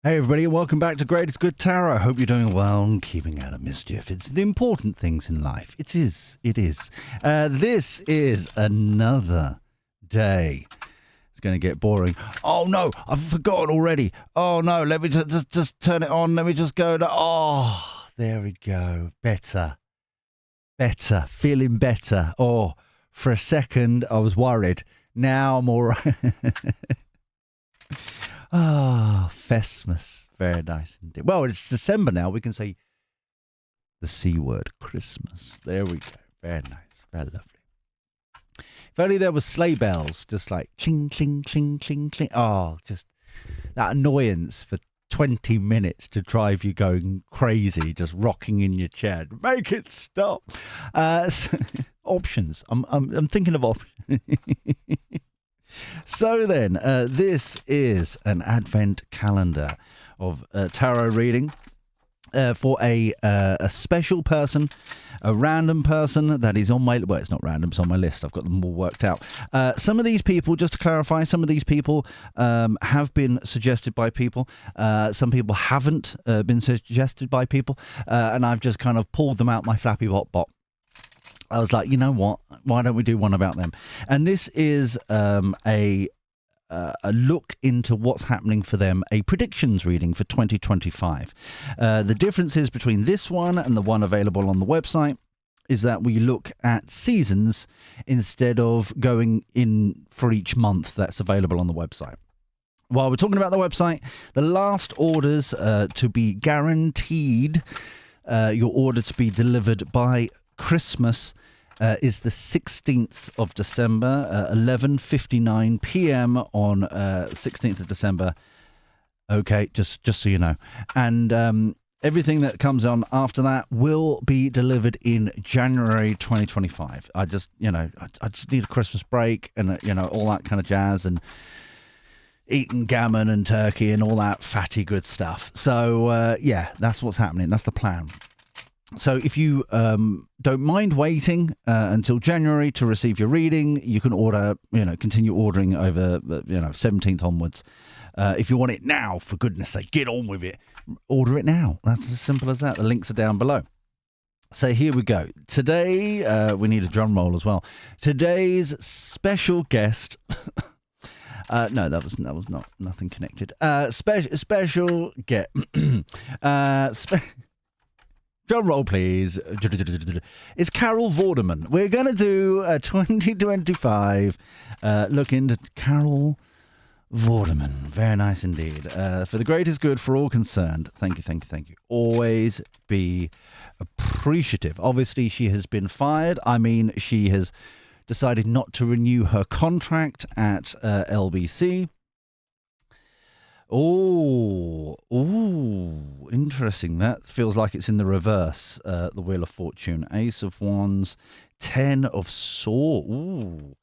Hey everybody, and welcome back to Greatest Good Tarot. I hope you're doing well and keeping out of mischief. It's the important things in life. It is. This is another day. It's going to get boring. Oh no, I've forgotten already. Oh no, let me just turn it on. Let me just go. Oh, there we go. Better. Feeling better. Oh, for a second I was worried. Now I'm all right. Ah, Fesmas. Very nice indeed. Well, it's December now. We can say the C word, Christmas. There we go. Very nice. Very lovely. If only there was sleigh bells, just like cling, cling, cling, cling, cling. Oh, just that annoyance for 20 minutes to drive you going crazy, just rocking in your chair. Make it stop. Options. I'm thinking of options. So then, this is an advent calendar of tarot reading for a special person, a random person that is on my... Well, it's not random, it's on my list. I've got them all worked out. Some of these people, just to clarify, some of these people have been suggested by people. Some people haven't been suggested by people. And I've just kind of pulled them out my flappy bot. I was like, you know what? Why don't we do one about them? And this is a look into what's happening for them, a predictions reading for 2025. The differences between this one and the one available on the website is that we look at seasons instead of going in for each month that's available on the website. While we're talking about the website, the last orders to be guaranteed, your order to be delivered by Christmas is the 16th of December, 11:59 p.m. on 16th of December. Okay, just so you know. And everything that comes on after that will be delivered in January 2025. I just need a Christmas break and, all that kind of jazz and eating gammon and turkey and all that fatty good stuff. So, that's what's happening. That's the plan. So if you don't mind waiting until January to receive your reading, you can order, continue ordering over, 17th onwards. If you want it now, for goodness sake, get on with it. Order it now. That's as simple as that. The links are down below. So here we go. Today, we need a drum roll as well. Today's special guest... no, that was not nothing connected. Special get... Drum roll, please. It's Carol Vorderman. We're going to do a 2025 look into Carol Vorderman. Very nice indeed. For the greatest good for all concerned. Thank you. Always be appreciative. Obviously, she has been fired. I mean, she has decided not to renew her contract at LBC. Oh, interesting. That feels like it's in the reverse, the Wheel of Fortune. Ace of Wands, 10 of Swords. Ooh.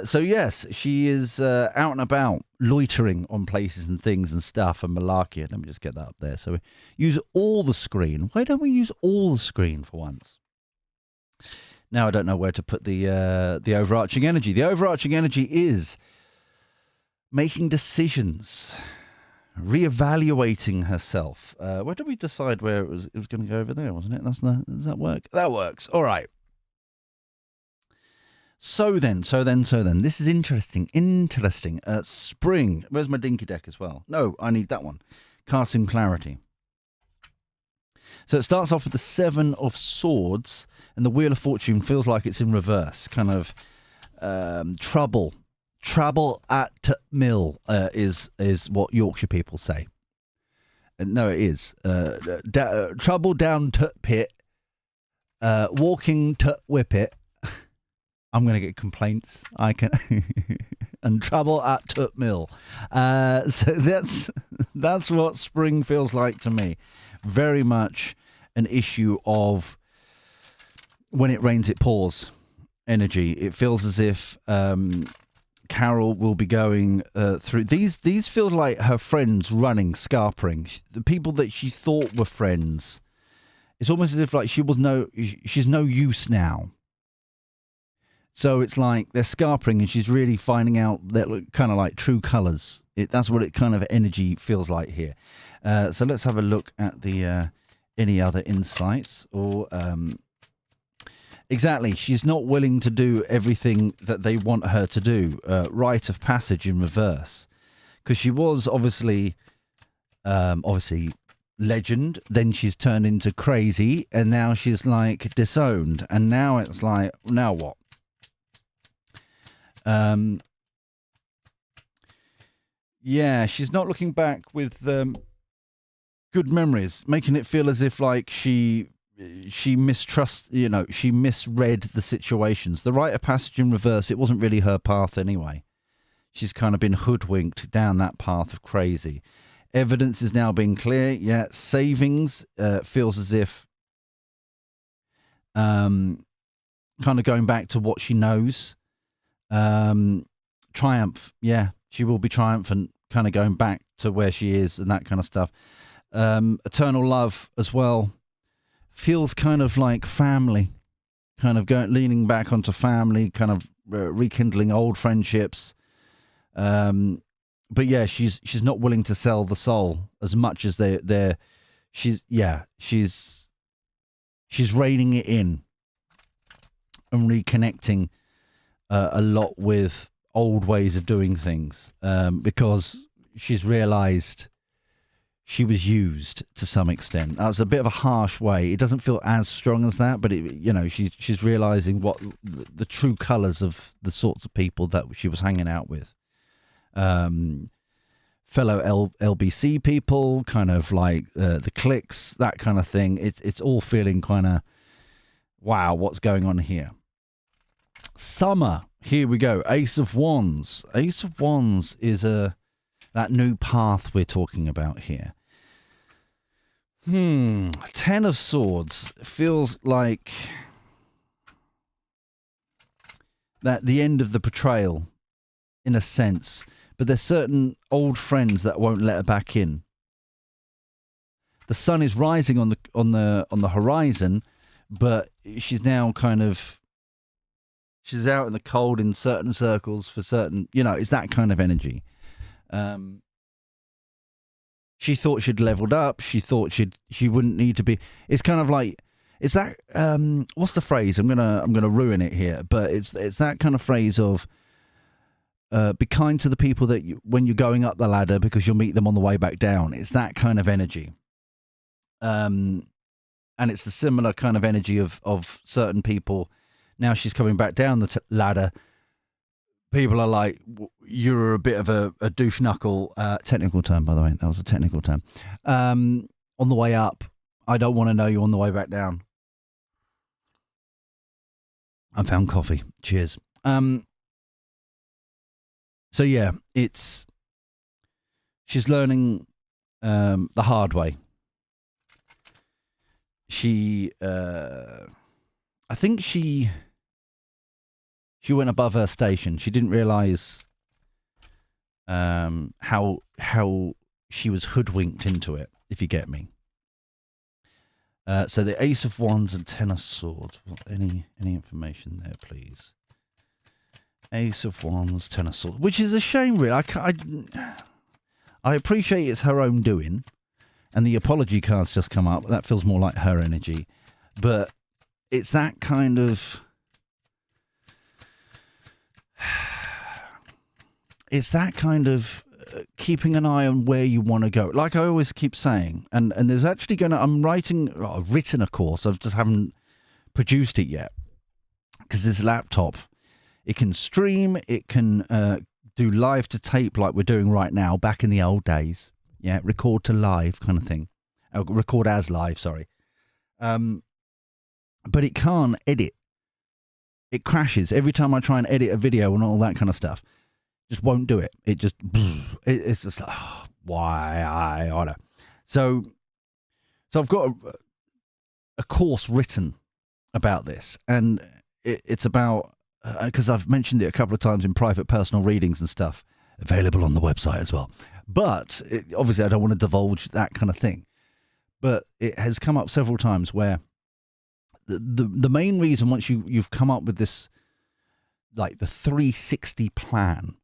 So, yes, she is out and about, loitering on places and things and stuff and malarkey. Let me just get that up there. So we use all the screen. Why don't we use all the screen for once? Now I don't know where to put the overarching energy. The overarching energy is making decisions, reevaluating herself. Where did we decide where it was going to go over there, wasn't it? Does that work? That works. All right. So then. This is interesting. Spring. Where's my dinky deck as well? No, I need that one. Cartoon Clarity. So it starts off with the 7 of Swords, and the Wheel of Fortune feels like it's in reverse. Kind of trouble. Trouble at mill is what Yorkshire people say. No, it is. Trouble down to pit. Walking to whippet. I'm going to get complaints. I can. And trouble at Tut Mill. So that's what spring feels like to me. Very much an issue of when it rains, it pours energy. It feels as if Carol will be going through these feel like her friends running, scarpering. The people that she thought were friends. It's almost as if like she's no use now. So it's like they're scarpering, and she's really finding out that kind of like true colours. That's what it kind of energy feels like here. So let's have a look at the any other insights or. Exactly. She's not willing to do everything that they want her to do. Rite of passage in reverse. Because she was obviously legend. Then she's turned into crazy. And now she's like disowned. And now it's like, now what? Yeah, she's not looking back with good memories. Making it feel as if like she mistrusts, she misread the situations. The rite of passage in reverse, it wasn't really her path anyway. She's kind of been hoodwinked down that path of crazy. Evidence is now being clear. Yeah, savings feels as if kind of going back to what she knows. Triumph, yeah, she will be triumphant, kind of going back to where she is and that kind of stuff. Eternal love as well. Feels kind of like family, kind of leaning back onto family, kind of rekindling old friendships. But yeah, she's not willing to sell the soul as much as she's reining it in and reconnecting a lot with old ways of doing things, because she's realized she was used to some extent. That's a bit of a harsh way. It doesn't feel as strong as that, but she's realizing what the true colors of the sorts of people that she was hanging out with. Fellow LBC people, kind of like the cliques, that kind of thing. It's all feeling kind of, wow, what's going on here? Summer, here we go. Ace of Wands. Ace of Wands is that new path we're talking about here. Ten of Swords feels like that the end of the betrayal, in a sense. But there's certain old friends that won't let her back in. The sun is rising on the horizon, but she's now she's out in the cold in certain circles for certain. It's that kind of energy. She thought she'd leveled up. She thought she wouldn't need to be. It's kind of like, is that what's the phrase? I'm gonna ruin it here, but it's that kind of phrase of be kind to the people that when you're going up the ladder, because you'll meet them on the way back down. It's that kind of energy, and it's the similar kind of energy of certain people. Now she's coming back down the ladder. People are like, you're a bit of a douche knuckle. Technical term, by the way. That was a technical term. On the way up, I don't want to know you on the way back down. I found coffee. Cheers. So yeah, she's learning the hard way. I think she went above her station. She didn't realize how she was hoodwinked into it, if you get me. So the Ace of Wands and Ten of Swords. Any information there, please? Ace of Wands, Ten of Swords, which is a shame, really. I appreciate it's her own doing, and the apology card's just come up. That feels more like her energy, but it's that kind of. It's that kind of keeping an eye on where you want to go. Like I always keep saying, and there's actually I've written a course. I just haven't produced it yet because this laptop, it can stream, it can do live to tape like we're doing right now. Back in the old days, yeah, record to live kind of thing. Record as live, sorry. But it can't edit. It crashes every time I try and edit a video and all that kind of stuff. Just won't do it. It just, it's just like, oh, why I don't. So I've got a course written about this, and it's about, because I've mentioned it a couple of times in private personal readings and stuff, available on the website as well. But obviously I don't want to divulge that kind of thing. But it has come up several times where the main reason, once you've come up with this like the 360 plan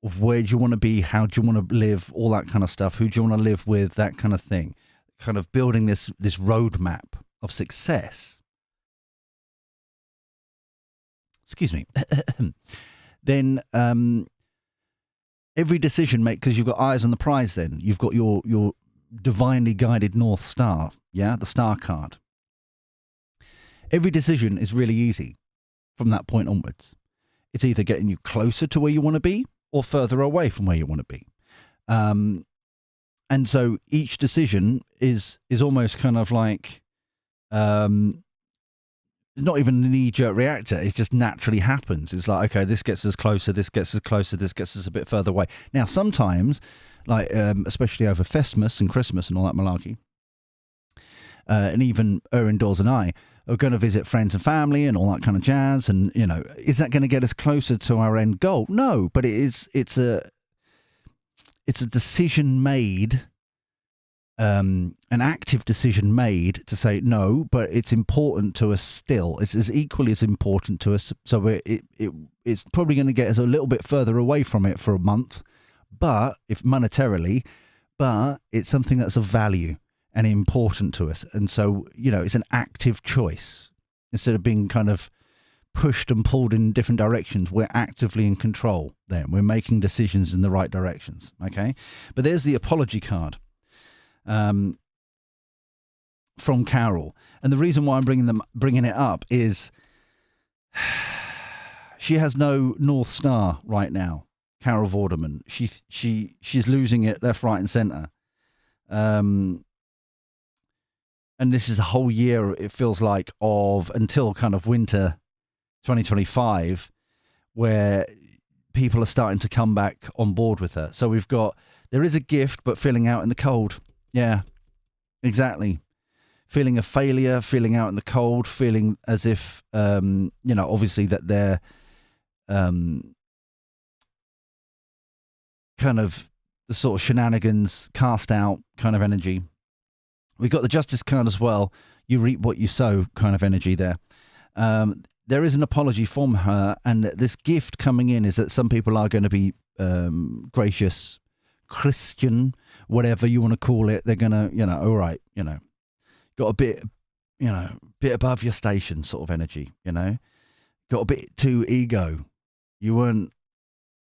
of where do you want to be, how do you want to live, all that kind of stuff, who do you want to live with, that kind of thing, kind of building this roadmap of success. Excuse me. Then every decision because you've got eyes on the prize. Then you've got your divinely guided North Star, the star card. Every decision is really easy from that point onwards. It's either getting you closer to where you want to be or further away from where you want to be. And so each decision is almost kind of like not even a knee-jerk reactor. It just naturally happens. It's like, okay, this gets us closer, this gets us closer, this gets us a bit further away. Now, sometimes, like especially over Festmas and Christmas and all that malarkey, and even Erin Dawes and I are going to visit friends and family and all that kind of jazz. And, is that going to get us closer to our end goal? No, but it's a decision made, an active decision made to say no, but it's important to us still. It's as equally as important to us. So it's probably going to get us a little bit further away from it for a month, but if monetarily, but it's something that's of value and important to us. And so, it's an active choice instead of being kind of pushed and pulled in different directions. We're actively in control then. We're making decisions in the right directions. Okay. But there's the apology card. From Carol, and the reason why I'm bringing it up is she has no North Star right now. Carol Vorderman, she's losing it left, right, and centre, and this is a whole year. It feels like until kind of winter 2025, where people are starting to come back on board with her. So there is a gift, but feeling out in the cold. Yeah, exactly. Feeling a failure, feeling out in the cold, feeling as if, obviously that they're kind of the sort of shenanigans, cast out kind of energy. We've got the Justice card as well. You reap what you sow kind of energy there. There is an apology from her, and this gift coming in is that some people are going to be gracious, Christian, whatever you want to call it. They're gonna, all right, got a bit above your station sort of energy, got a bit too ego. You weren't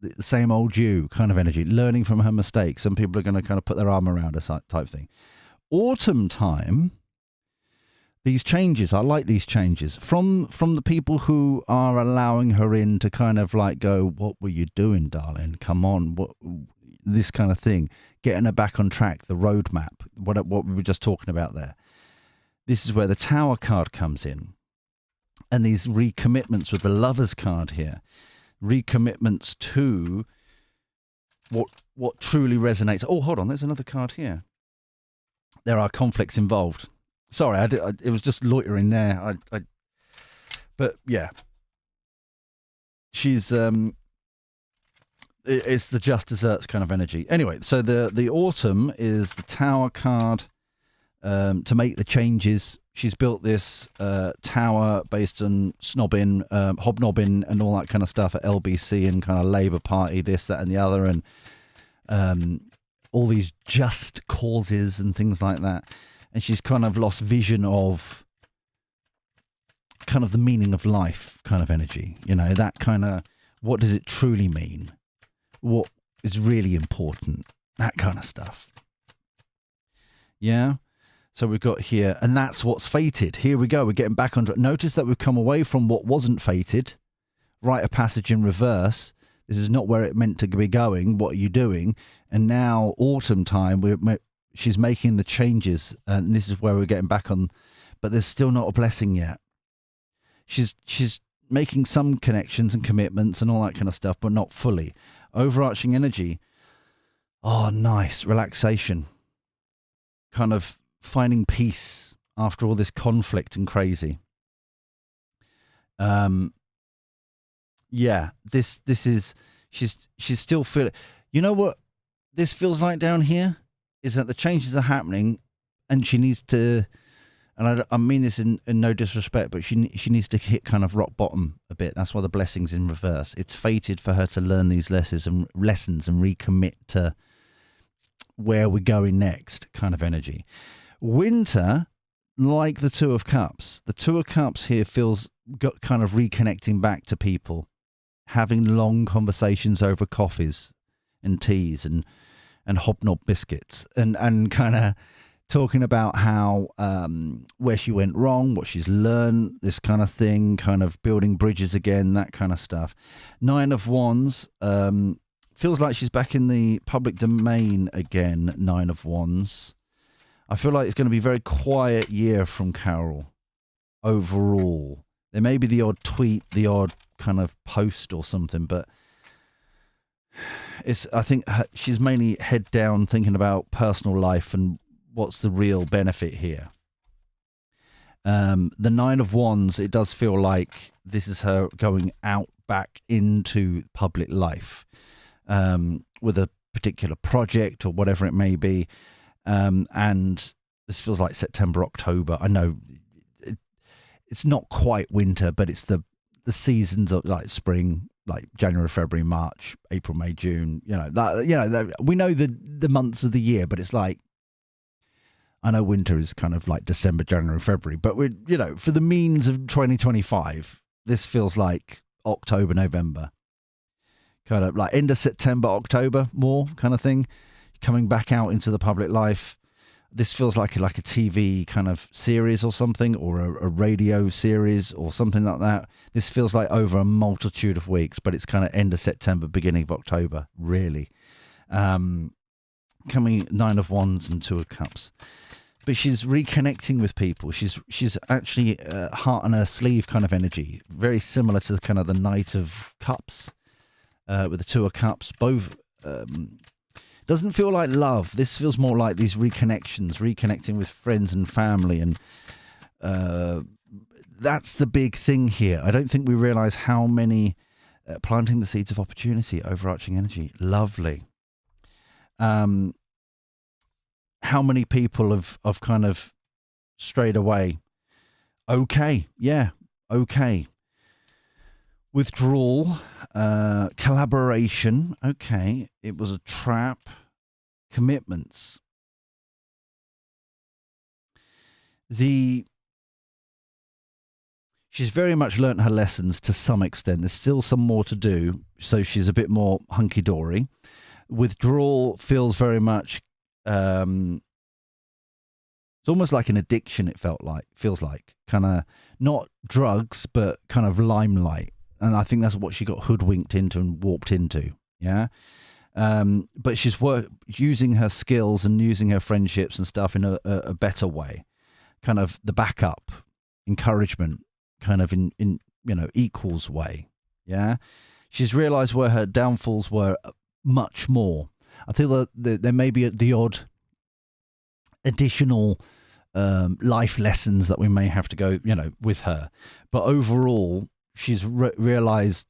the same old you kind of energy, learning from her mistakes. Some people are going to kind of put their arm around us type thing. Autumn time, these changes, I like these changes from the people who are allowing her in to kind of like go, what were you doing, darling? Come on, this kind of thing, getting her back on track, the roadmap, what we were just talking about there. This is where the Tower card comes in, and these recommitments with the Lovers card here, recommitments to what truly resonates. Oh, hold on, there's another card here. There are conflicts involved. Sorry, it was just loitering there. But yeah, she's it's the just desserts kind of energy. Anyway, so the autumn is the Tower card. To make the changes, she's built this tower based on hobnobbing and all that kind of stuff at LBC and kind of Labour Party, this, that, and the other, and all these just causes and things like that. And she's kind of lost vision of kind of the meaning of life kind of energy. That kind of, what does it truly mean? What is really important? That kind of stuff. Yeah. So we've got here, and that's what's fated. Here we go. We're getting back on track. Notice that we've come away from what wasn't fated. Rite of passage in reverse. This is not where it meant to be going. What are you doing? And now autumn time, she's making the changes, and this is where we're getting back on. But there's still not a blessing yet. She's making some connections and commitments and all that kind of stuff, but not fully. Overarching energy. Oh, nice. Relaxation. Kind of finding peace after all this conflict and crazy. Yeah, this is, she's still feeling, you know what this feels like down here is that the changes are happening, and she needs to and I mean this in no disrespect, but she needs to hit kind of rock bottom a bit. That's why the blessing's in reverse. It's fated for her to learn these lessons and recommit to where we're going next, kind of energy. Winter, like the Two of Cups. The Two of Cups here feels kind of reconnecting back to people, having long conversations over coffees and teas and hobnob biscuits, and kind of talking about how where she went wrong, what she's learned, this kind of thing, kind of building bridges again, that kind of stuff. Nine of Wands feels like she's back in the public domain again. Nine of Wands. I feel like it's going to be a very quiet year from Carol overall. There may be the odd tweet, the odd kind of post or something, but I think she's mainly head down thinking about personal life and what's the real benefit here. The Nine of Wands, it does feel like this is her going out back into public life with a particular project or whatever it may be. And this feels like September, October. I know it's not quite winter, but it's the seasons of like spring, like January, February, March, April, May, June. We know the months of the year, but it's like, I know winter is kind of like December, January, February, but for the means of 2025, this feels like October, November, kind of like end of September, October, more kind of thing, coming back out into the public life. This feels like a TV kind of series or something, or a radio series or something like that. This feels like over a multitude of weeks, but it's kind of end of September, beginning of October, really. Coming Nine of Wands and Two of Cups. But she's reconnecting with people. She's actually heart on her sleeve kind of energy, very similar to kind of the Knight of Cups with the Two of Cups. Both doesn't feel like love. This feels more like these reconnecting with friends and family, and that's the big thing here. I don't think we realise how many planting the seeds of opportunity, overarching energy, lovely. How many people have kind of strayed away? Okay, yeah, okay. Withdrawal, collaboration, okay. It was a trap. Commitments. She's very much learnt her lessons to some extent. There's still some more to do, so she's a bit more hunky-dory. Withdrawal feels very much it's almost like an addiction. Feels like kind of not drugs, but kind of limelight, and I think that's what she got hoodwinked into and warped into. Yeah, but she's using her skills and using her friendships and stuff in a better way, kind of the backup, encouragement, kind of in equals way. Yeah, she's realised where her downfalls were much more. I feel that there may be the odd additional life lessons that we may have to go, with her. But overall, she's realised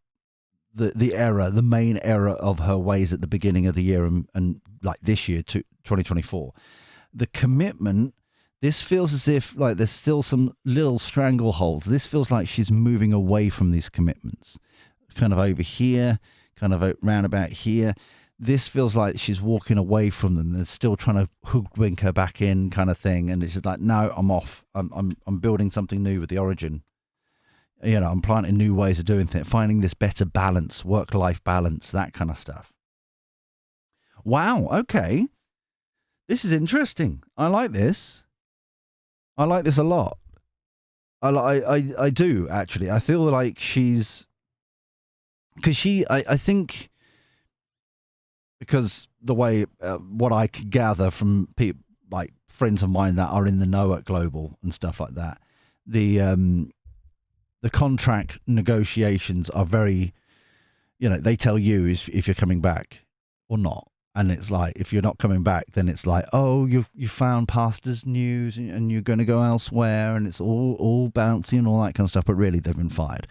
the main error of her ways at the beginning of the year and like this year, to 2024. The commitment, this feels as if like there's still some little strangleholds. This feels like she's moving away from these commitments, kind of over here, kind of round about here. This feels like she's walking away from them. They're still trying to hoodwink her back in, kind of thing. And it's just like, no, I'm off. I'm building something new with the origin. I'm planting new ways of doing things, finding this better balance, work-life balance, that kind of stuff. Wow. Okay. This is interesting. I like this. I like this a lot. I do, actually. I feel like she's, because I think, because the way what I could gather from people like friends of mine that are in the know at Global and stuff like that, the contract negotiations are very, they tell you if you're coming back or not, and it's like if you're not coming back, then it's like, oh, you found pastor's news and you're going to go elsewhere, and it's all bouncy and all that kind of stuff. But really, they've been fired,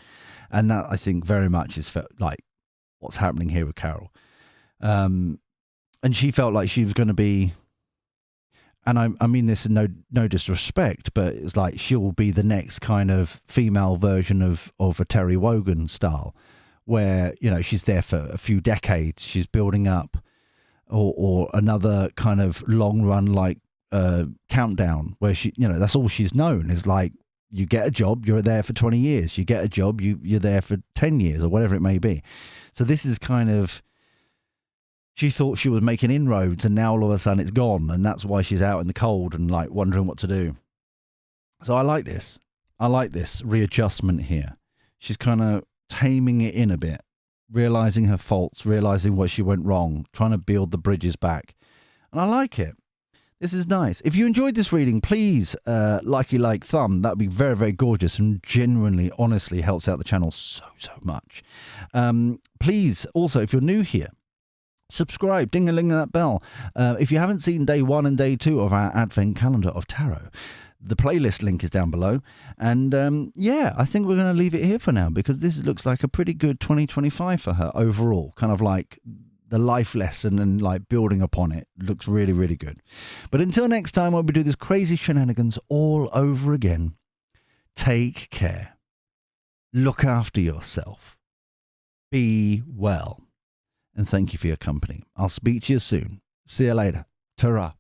and that I think very much is like what's happening here with Carol. And she felt like she was going to be and I mean this in no disrespect, but it's like she'll be the next kind of female version of a Terry Wogan style, where, you know, she's there for a few decades, she's building up, or another kind of long run like Countdown, where she, you know, that's all she's known is like, you get a job, you're there for 20 years, you get a job, you're there for 10 years or whatever it may be. So this is kind of, she thought she was making inroads, and now all of a sudden it's gone, and that's why she's out in the cold and like wondering what to do. So I like this. I like this readjustment here. She's kind of taming it in a bit, realizing her faults, realizing what she went wrong, trying to build the bridges back. And I like it. This is nice. If you enjoyed this reading, please like thumb. That would be very, very gorgeous, and genuinely, honestly helps out the channel so much. Please, also, if you're new here, subscribe, ding-a-ling that bell. If you haven't seen day 1 and day 2 of our Advent Calendar of Tarot, the playlist link is down below. And yeah, I think we're going to leave it here for now, because this looks like a pretty good 2025 for her overall. Kind of like the life lesson and like building upon it looks really, really good. But until next time, when we do this crazy shenanigans all over again, take care. Look after yourself. Be well. And thank you for your company. I'll speak to you soon. See you later. Ta-ra.